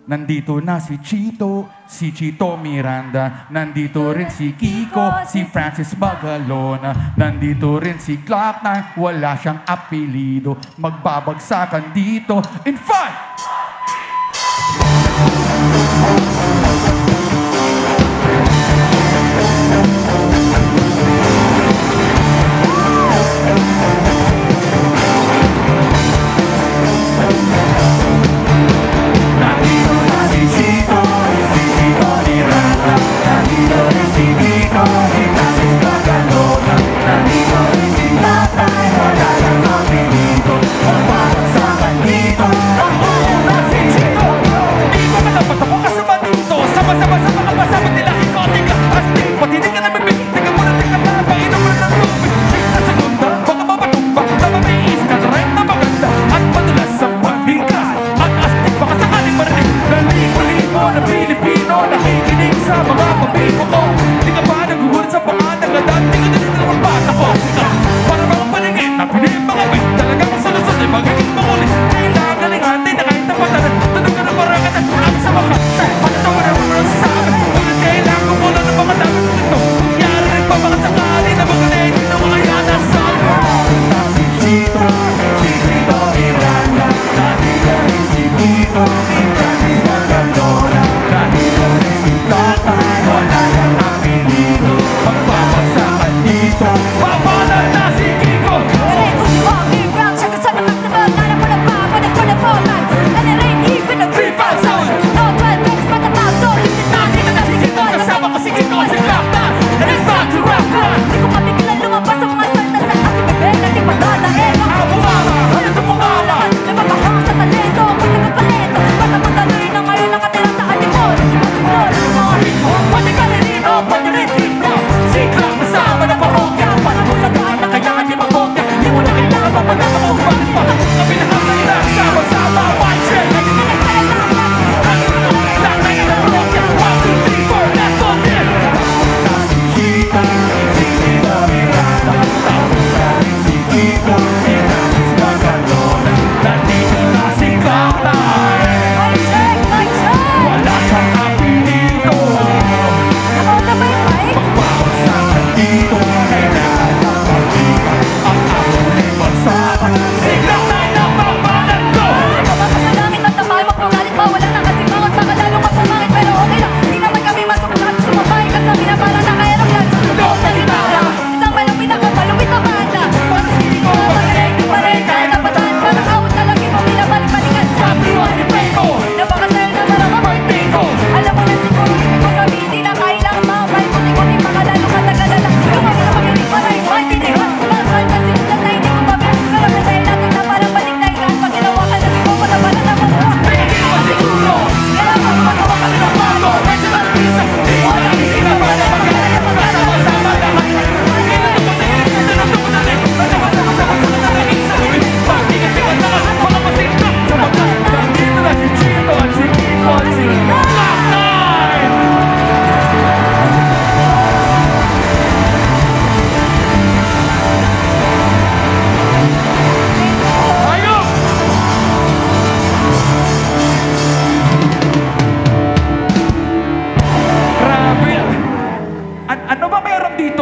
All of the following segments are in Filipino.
Nandito na si Chito Miranda. Nandito rin si Kiko, si Francis Magalona. Nandito rin si Glock 9, wala siyang apelido. Magbabagsakan dito in 5!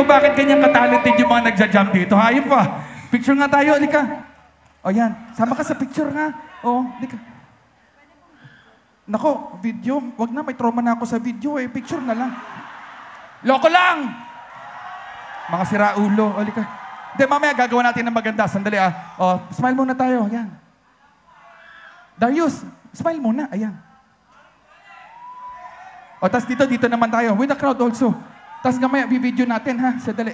Bakit kanyang ka-talented yung mga nagja-jump dito? Hayop pa. Picture nga tayo, halika. O yan, sama ka sa picture nga. O, halika. Nako, video. Wag na, may trauma na ako sa video eh. Picture na lang. Loko lang! Mga siraulo, halika. Hindi, mamaya gagawa natin ng maganda. Sandali ah. O, smile muna tayo, yan. Darius, smile muna, ayan. O, tas dito naman tayo. With the crowd also. Tapos gamaya, bibidyo natin ha. Sadali.